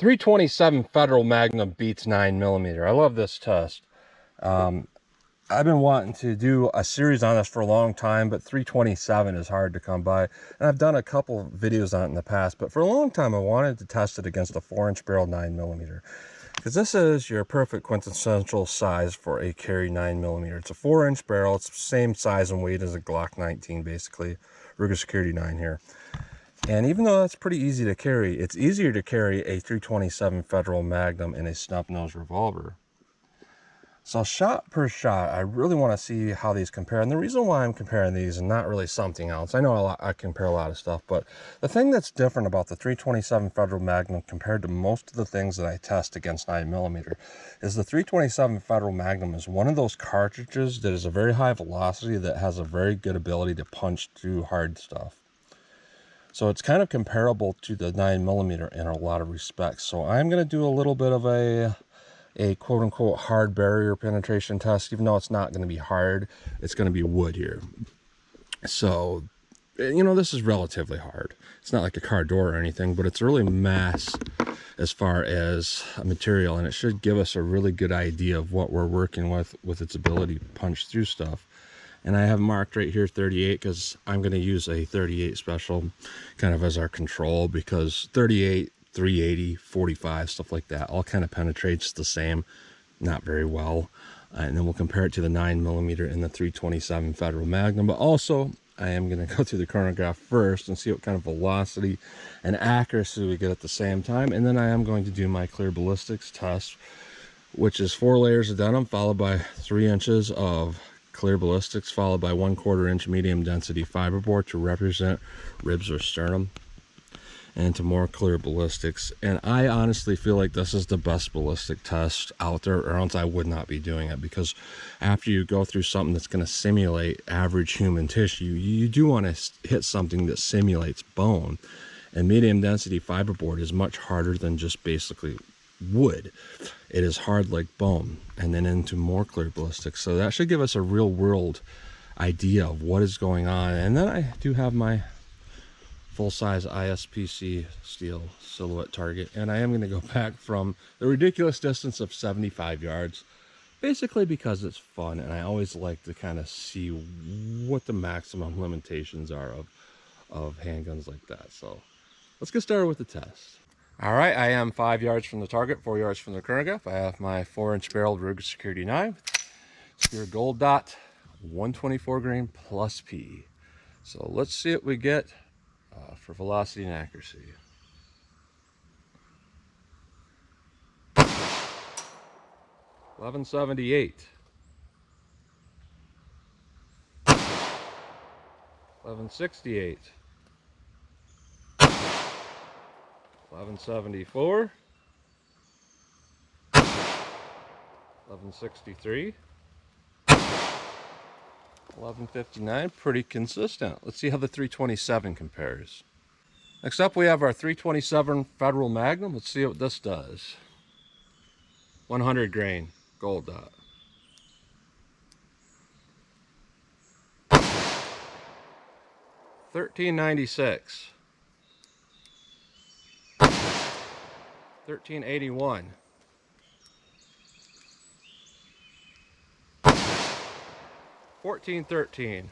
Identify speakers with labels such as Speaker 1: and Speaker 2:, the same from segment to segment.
Speaker 1: 327 Federal Magnum beats 9mm. I love this test. I've been wanting to do a series on this for a long time, but 327 is hard to come by. And I've done a couple videos on it in the past, but for a long time I wanted to test it against a 4-inch barrel 9mm. Because this is your perfect quintessential size for a carry 9mm. It's a 4-inch barrel. It's the same size and weight as a Glock 19, basically. Ruger Security 9 here. And even though that's pretty easy to carry, it's easier to carry a 327 Federal Magnum in a snub-nose revolver. So shot per shot, I really want to see how these compare. And the reason why I'm comparing these and not really something else, I know I compare a lot of stuff, but the thing that's different about the 327 Federal Magnum compared to most of the things that I test against 9mm is the 327 Federal Magnum is one of those cartridges that is a very high velocity that has a very good ability to punch through hard stuff. So it's kind of comparable to the 9mm in a lot of respects. So I'm going to do a little bit of a quote-unquote hard barrier penetration test. Even though it's not going to be hard, it's going to be wood here. So, you know, this is relatively hard. It's not like a car door or anything, but it's really mass as far as a material, and it should give us a really good idea of what we're working with its ability to punch through stuff. And I have marked right here 38 because I'm going to use a 38 special kind of as our control, because 38, 380, 45, stuff like that all kind of penetrates the same, not very well. And then we'll compare it to the 9mm in the 327 Federal Magnum. But also I am going to go through the chronograph first and see what kind of velocity and accuracy we get at the same time. And then I am going to do my clear ballistics test, which is 4 layers of denim followed by 3 inches of clear ballistics followed by 1/4 inch medium density fiberboard to represent ribs or sternum, and to more clear ballistics. And I honestly feel like this is the best ballistic test out there, or else I would not be doing it, because after you go through something that's going to simulate average human tissue, you do want to hit something that simulates bone, and medium density fiberboard is much harder than just basically wood. It is hard like bone, and then into more clear ballistics. So that should give us a real world idea of what is going on. And then I do have my full-size ISPC steel silhouette target, and I am going to go back from the ridiculous distance of 75 yards, basically because it's fun, and I always like to kind of see what the maximum limitations are of handguns like that. So let's get started with the test. All right, I am 5 yards from the target, 4 yards from the chronograph. I have my 4-inch barreled Ruger Security 9 Speer Gold Dot 124 grain plus P. So let's see what we get for velocity and accuracy. $11.78, $11.68, $11.74, $11.63, $11.59. Pretty consistent. Let's see how the 327 compares. Next up, we have our 327 Federal Magnum. Let's see what this does. 100 grain gold dot. $13.96. $13.81. $14.13.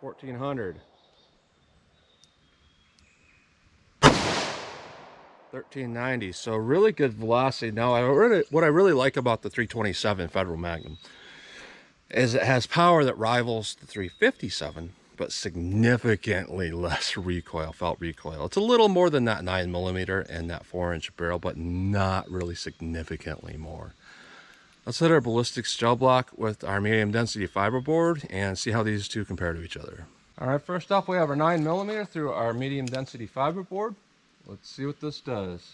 Speaker 1: $1,400. $13.90. So really good velocity. Now, what I really like about the 327 Federal Magnum is it has power that rivals the 357, but significantly less recoil, felt recoil. It's a little more than that 9mm and that 4-inch barrel, but not really significantly more. Let's hit our ballistics gel block with our medium density fiberboard and see how these two compare to each other. All right, first up we have our 9mm through our medium density fiberboard. Let's see what this does.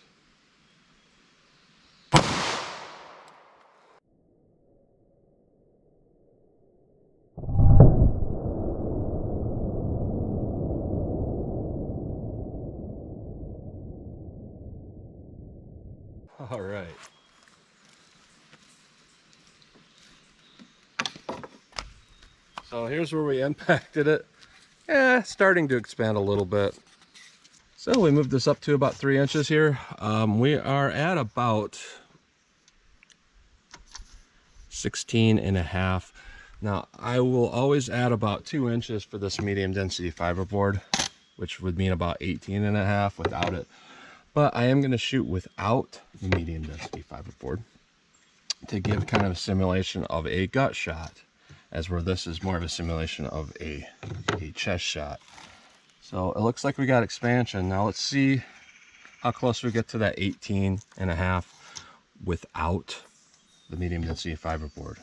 Speaker 1: All right. So here's where we impacted it. starting to expand a little bit. So we moved this up to about 3 inches here. We are at about 16.5. Now I will always add about 2 inches for this medium density fiberboard, which would mean about 18.5 without it. But I am going to shoot without the medium density fiberboard to give kind of a simulation of a gut shot, as where this is more of a simulation of a chest shot. So it looks like we got expansion. Now let's see how close we get to that 18.5 without the medium density fiberboard.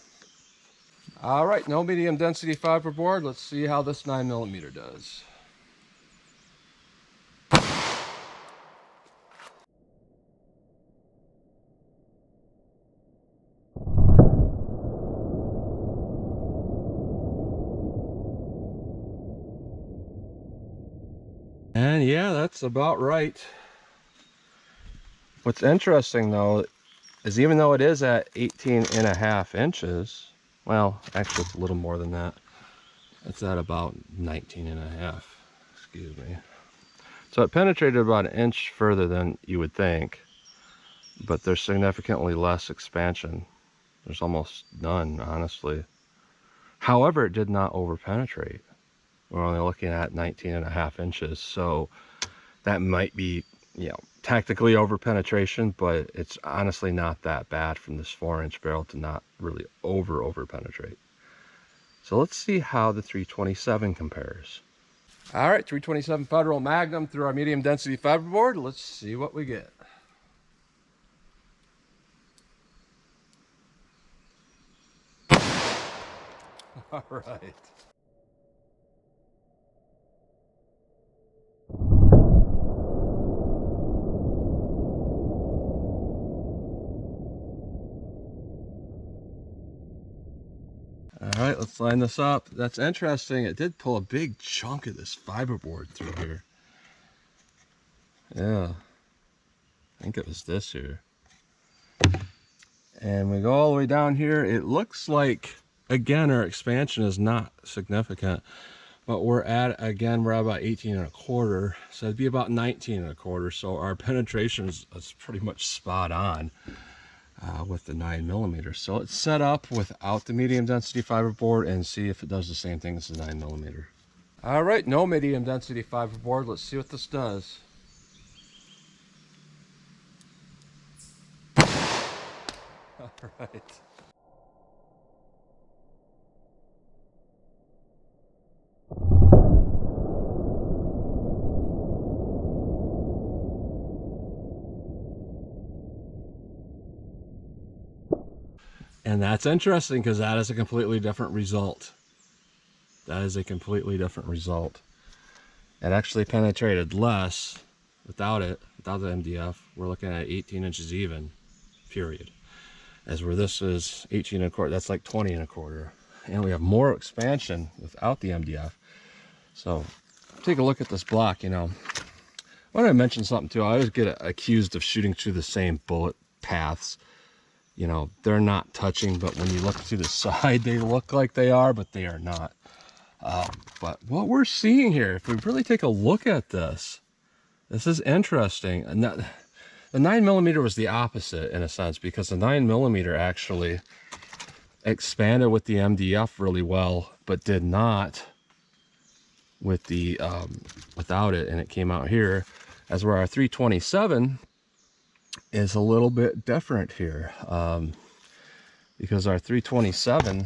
Speaker 1: All right, no medium density fiberboard. Let's see how this 9mm does. And yeah, that's about right. What's interesting though is even though it is at 18.5 inches, well, actually it's a little more than that. It's at about 19.5, excuse me. So it penetrated about an inch further than you would think, but there's significantly less expansion. There's almost none, honestly. However, it did not over penetrate. We're only looking at 19.5 inches, so that might be, you know, technically over penetration, but it's honestly not that bad from this 4-inch barrel to not really over penetrate. So let's see how the 327 compares. All right, 327 Federal Magnum through our medium density fiberboard. Let's see what we get. All right. All right, let's line this up. That's interesting. It did pull a big chunk of this fiberboard through here. Yeah, I think it was this here. And we go all the way down here. It looks like, again, our expansion is not significant, but we're at about 18.25. So it'd be about 19.25. So our penetration is pretty much spot on. With the 9mm. So let's set up without the medium density fiberboard and see if it does the same thing as the 9mm. All right, no medium density fiberboard. Let's see what this does. All right. And that's interesting because that is a completely different result. That is a completely different result. It actually penetrated less without it, without the MDF. We're looking at 18 inches even, period. As where this is 18.25, that's like 20.25. And we have more expansion without the MDF. So take a look at this block, you know. I want to mention something too. I always get accused of shooting through the same bullet paths. You know, they're not touching, but when you look to the side, they look like they are, but they are not. But what we're seeing here, if we really take a look at this, this is interesting. And the 9mm was the opposite in a sense, because the 9mm actually expanded with the MDF really well, but did not with the without it, and it came out here. As where our 327 is a little bit different here, because our 327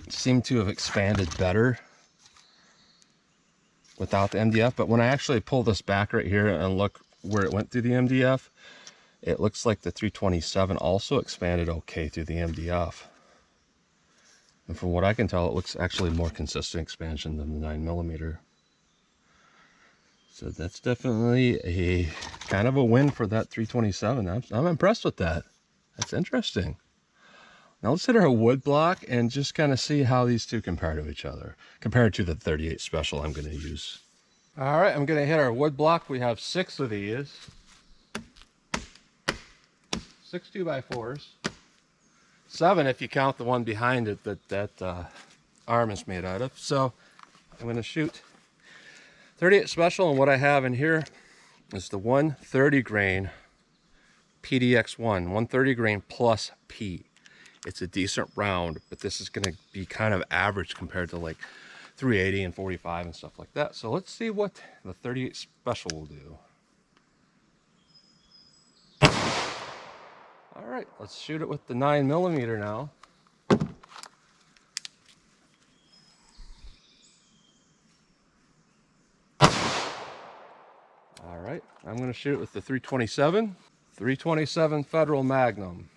Speaker 1: seemed to have expanded better without the MDF. But when I actually pull this back right here and look where it went through the MDF, it looks like the 327 also expanded okay through the MDF. And from what I can tell, it looks actually more consistent expansion than the 9mm. So that's definitely a kind of a win for that 327. I'm impressed with that. That's interesting. Now let's hit our wood block and just kind of see how these two compare to each other, compared to the 38 Special I'm going to use. All right, I'm going to hit our wood block. We have 6 of these. 6 2x4s. 7 if you count the one behind it that arm is made out of. So I'm going to shoot 38 special, and what I have in here is the 130 grain PDX1, 130 grain plus P. It's a decent round, but this is going to be kind of average compared to like 380 and 45 and stuff like that. So let's see what the 38 special will do. All right, let's shoot it with the 9mm now. All right, I'm going to shoot it with the 327. 327 Federal Magnum.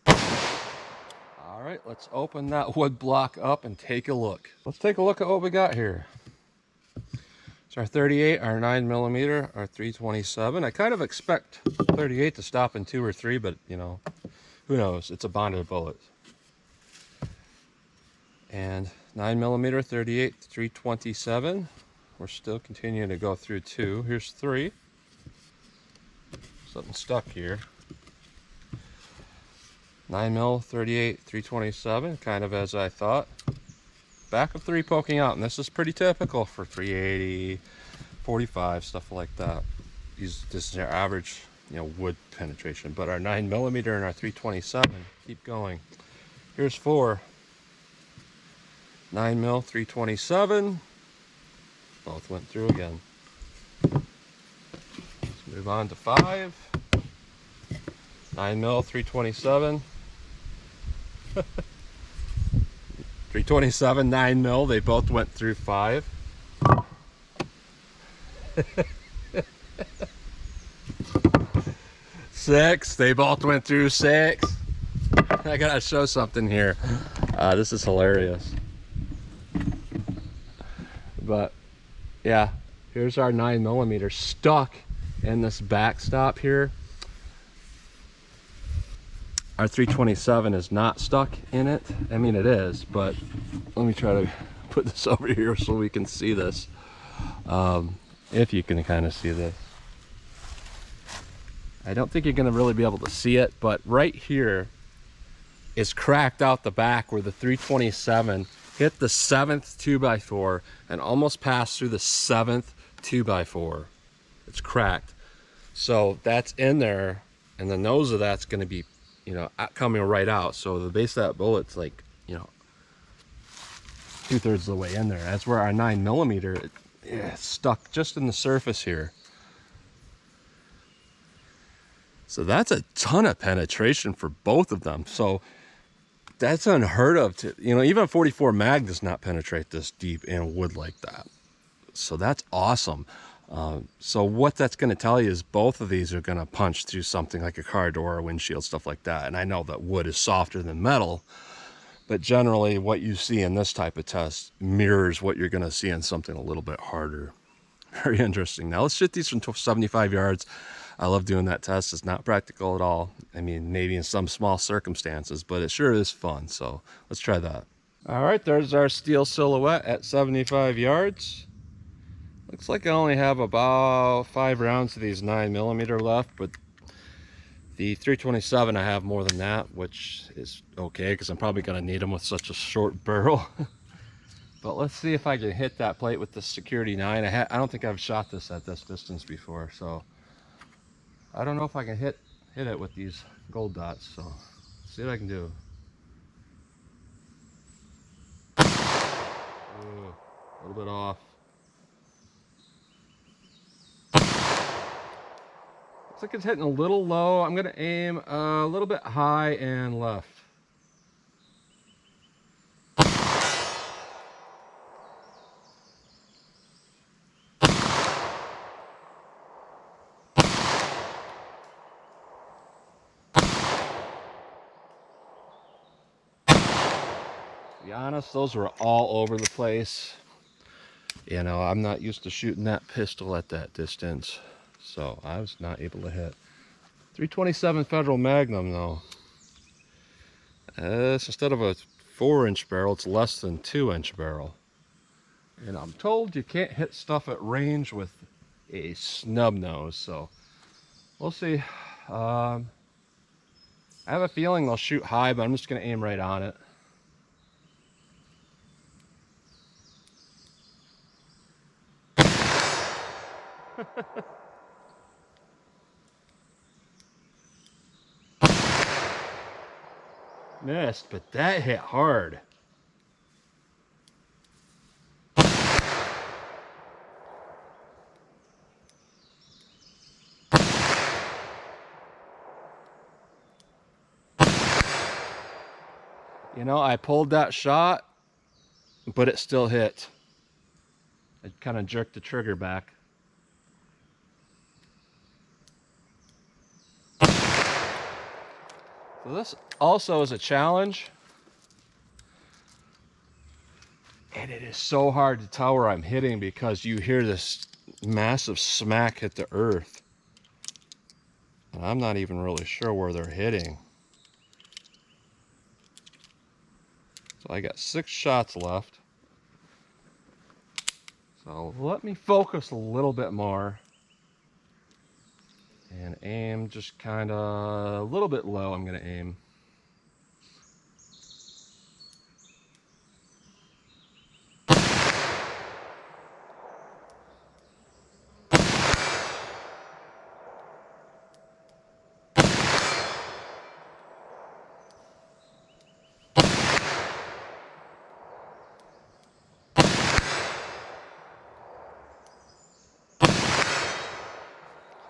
Speaker 1: All right, let's open that wood block up and take a look. Let's take a look at what we got here. It's our 38, our 9mm, our 327. I kind of expect 38 to stop in 2 or 3, but you know, who knows? It's a bonded bullet. And 9mm, 38, 327. We're still continuing to go through 2. Here's 3. Something stuck here. 9mm, 38, 327, kind of as I thought. Back of 3 poking out, and this is pretty typical for 380, 45, stuff like that. This is our average, you know, wood penetration. But our 9mm and our 327 keep going. Here's 4. 9mm, 327. Both went through again. Let's move on to 5. 9mm, 327. 327, 9mm, they both went through 5. 6, they both went through 6. I gotta show something here. This is hilarious. But yeah, here's our 9mm stuck in this backstop here. Our 327 is not stuck in it. I mean, it is, but let me try to put this over here so we can see this. If you can kind of see this. I don't think you're going to really be able to see it, but right here is cracked out the back where the 327 hit the 7th 2x4 and almost passed through the 7th 2x4. It's cracked. So that's in there, and the nose of that's going to be, you know, coming right out. So the base of that bullet's like, you know, 2/3 of the way in there. That's where our 9mm, it's stuck just in the surface here. So that's a ton of penetration for both of them. So that's unheard of. You know, even a 44 mag does not penetrate this deep in wood like that. So that's awesome. So what that's going to tell you is both of these are going to punch through something like a car door or windshield, stuff like that. And I know that wood is softer than metal, but generally what you see in this type of test mirrors what you're going to see in something a little bit harder. Very interesting. Now let's shoot these from 75 yards. I love doing that test. It's not practical at all. I mean, maybe in some small circumstances, but it sure is fun. So let's try that. All right, there's our steel silhouette at 75 yards. Looks like I only have about 5 rounds of these 9mm left, but the 327 I have more than that, which is okay because I'm probably going to need them with such a short barrel. But let's see if I can hit that plate with the Security 9. I don't think I've shot this at this distance before, so I don't know if I can hit it with these gold dots. So let's see what I can do. Ooh, a little bit off. Looks like it's hitting a little low. I'm going to aim a little bit high and left. To be honest, those were all over the place. You know, I'm not used to shooting that pistol at that distance, so I was not able to hit. 327 Federal Magnum though. Instead of a 4-inch barrel, it's less than 2-inch barrel. And I'm told you can't hit stuff at range with a snub nose, so we'll see. I have a feeling they'll shoot high, but I'm just going to aim right on it. Missed, but that hit hard. You know, I pulled that shot, but it still hit. I kind of jerked the trigger back. So this also is a challenge. And it is so hard to tell where I'm hitting because you hear this massive smack hit the earth. And I'm not even really sure where they're hitting. So I got 6 shots left. So let me focus a little bit more. And aim just kind of a little bit low, I'm going to aim.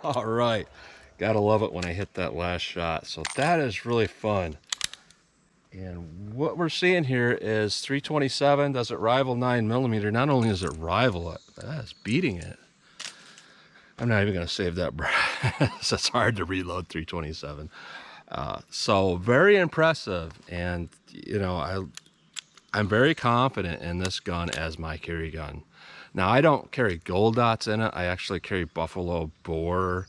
Speaker 1: All right, gotta love it when I hit that last shot. So that is really fun. And what we're seeing here is 327. Does it rival 9mm? Not only does it rival it, it's beating it. I'm not even gonna save that breath. It's hard to reload 327. So very impressive. And you know, I'm very confident in this gun as my carry gun. Now I don't carry gold dots in it. I actually carry Buffalo Bore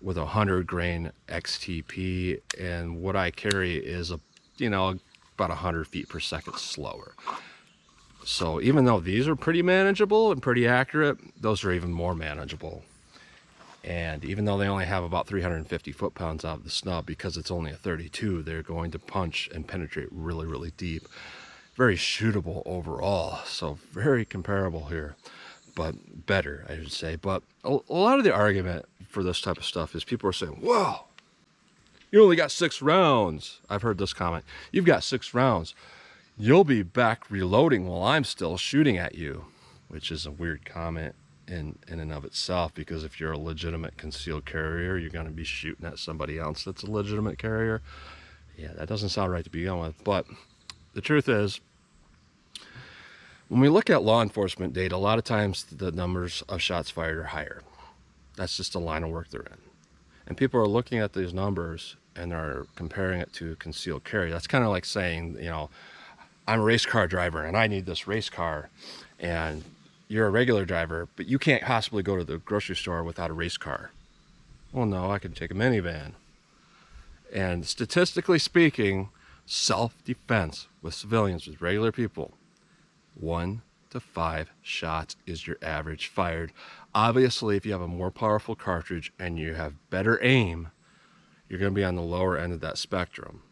Speaker 1: with a 100 grain XTP, and what I carry is about 100 feet per second slower. So even though these are pretty manageable and pretty accurate, those are even more manageable. And even though they only have about 350 foot-pounds out of the snub, because it's only a 32, they're going to punch and penetrate really, really deep. Very shootable overall, so very comparable here, but better, I should say. But a lot of the argument for this type of stuff is people are saying, whoa, you only got 6 rounds. I've heard this comment. You've got 6 rounds. You'll be back reloading while I'm still shooting at you, which is a weird comment in and of itself, because if you're a legitimate concealed carrier, you're going to be shooting at somebody else that's a legitimate carrier. Yeah, that doesn't sound right to begin with. But the truth is, when we look at law enforcement data, a lot of times the numbers of shots fired are higher. That's just the line of work they're in. And people are looking at these numbers and are comparing it to concealed carry. That's kind of like saying, you know, I'm a race car driver and I need this race car, and you're a regular driver, but you can't possibly go to the grocery store without a race car. Well, no, I can take a minivan. And statistically speaking, self-defense with civilians, with regular people, 1 to 5 shots is your average fired. Obviously, if you have a more powerful cartridge and you have better aim, you're going to be on the lower end of that spectrum.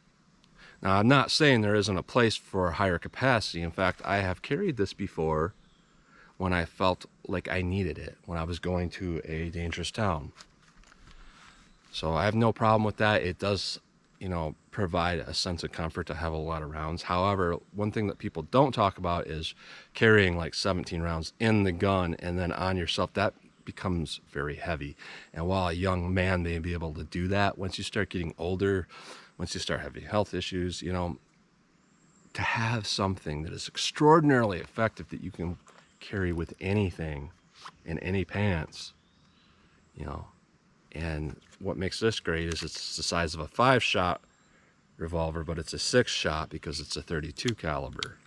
Speaker 1: Now, I'm not saying there isn't a place for a higher capacity. In fact, I have carried this before when I felt like I needed it, when I was going to a dangerous town. So I have no problem with that. It does, provide a sense of comfort to have a lot of rounds. However, one thing that people don't talk about is carrying like 17 rounds in the gun and then on yourself. That becomes very heavy. And while a young man may be able to do that, once you start getting older, once you start having health issues, to have something that is extraordinarily effective that you can carry with anything in any pants, and what makes this great is it's the size of a 5-shot revolver, but it's a 6-shot because it's a 32 caliber,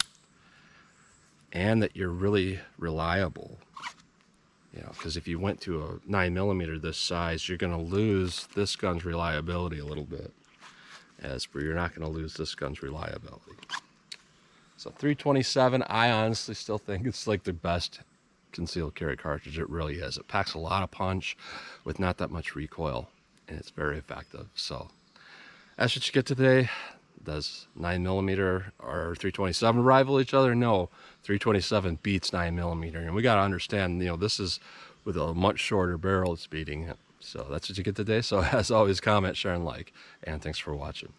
Speaker 1: and that you're really reliable. Because if you went to a 9mm this size, you're going to lose this gun's reliability a little bit. As for, you're not going to lose this gun's reliability. So 327, I honestly still think it's like the best concealed carry cartridge. It really is. It packs a lot of punch with not that much recoil, and it's very effective. So that's what you get today. Does 9mm or 327 rival each other? No, 327 beats 9mm, and we got to understand, this is with a much shorter barrel it's beating it. So that's what you get today. So as always, comment, share, and like, and thanks for watching.